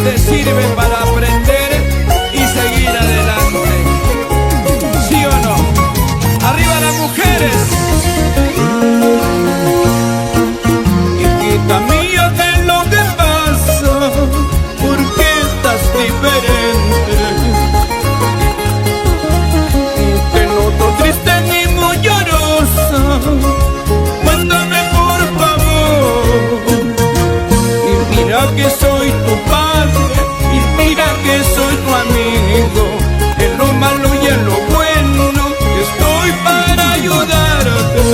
te sirve para aprender y seguir adelante. ¿Sí o no? ¡Arriba las mujeres! Hijita mía, ¿qué es lo que pasa? ¿Por qué estás diferente? Te noto triste ni muy llorosa. Cuéntame por favor. Y mira que soy tu padre, y mira que soy tu amigo. En lo malo y en lo bueno estoy para ayudarte.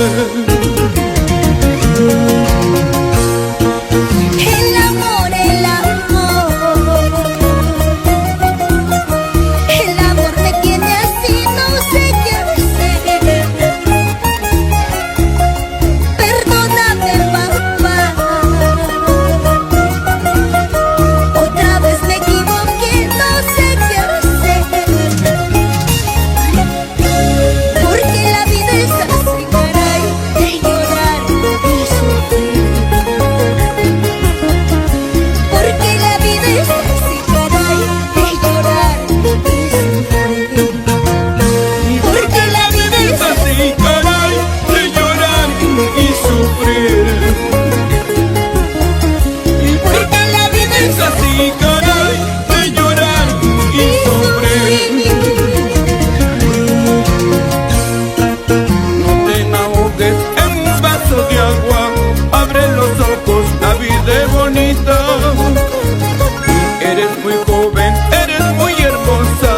Eres muy joven, eres muy hermosa,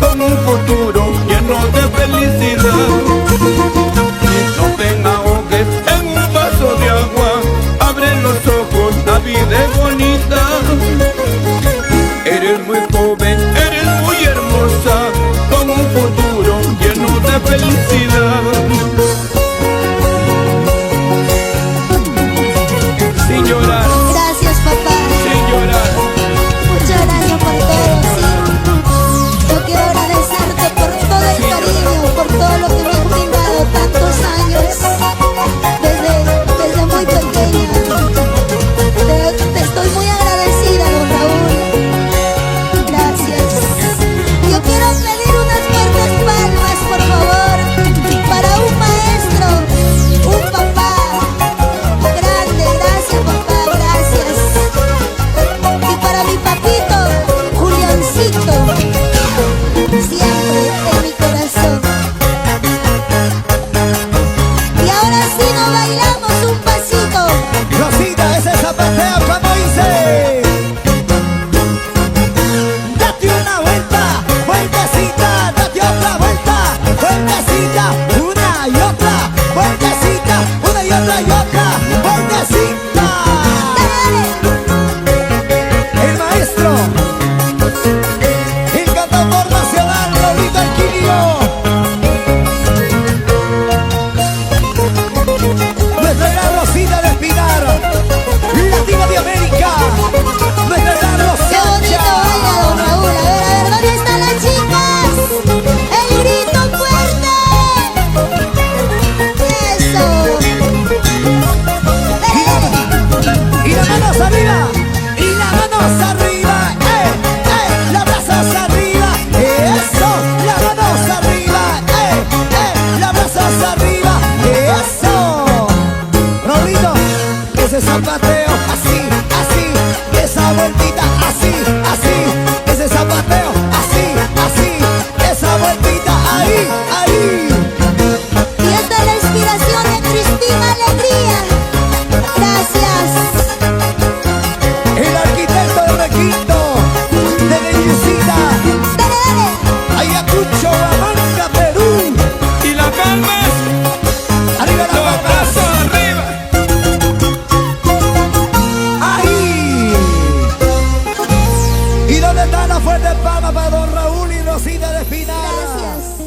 con un futuro lleno de felicidad. No te ahogues en un vaso de agua, abre los ojos, la vida es bonita. Eres muy joven, eres muy hermosa, con un futuro lleno de felicidad. Sin llorar. Gracias, papá. Sin llorar. Muchas gracias por todo, sí. Yo quiero agradecerte por todo el cariño, por todo lo que me has brindado tantos años, desde muy pequeña. Te estoy muy agradecida, don Raúl. Gracias. Yo quiero pedir unas fuertes palmas, por favor, para un maestro, un papá grande. Gracias, papá, gracias. Y para mi papito, Juliancito, siempre en mi corazón. Y ahora sí nos bailamos un pasito. Rosita, ese zapateo como dice. Date una vuelta, vueltecita, date otra vuelta, vueltecita, una y otra, vueltecita, una y otra y otra, vueltecita. El maestro, el cantautor nacional, Raulito Alquilio. Nuestra gran Rosita de Espinar, Latina de América. Nuestra gran Qué bonito baila, don Raúl. A ver, ¿dónde están las chicas? ¡El grito fuerte! ¡Eso! Y las manos arriba, y las manos arriba, las brazos arriba, eso, las manos arriba, las brazos arriba, eso. Rolito, ese zapateo, así, así, esa vueltita, así, así, ese zapateo, así, así, esa vueltita, ahí, ahí. Y esta es la inspiración de Cristina Alegría. Gracias. El arquitecto de Requinto, de Bellicita, Dale, dale. Ayacucho, Huamanga, Perú. Y las palmas, Arriba los las brazos palmas. arriba. Ahí. ¿Y dónde están las fuertes palmas para don Raúl y Rosita de Espinar? Gracias.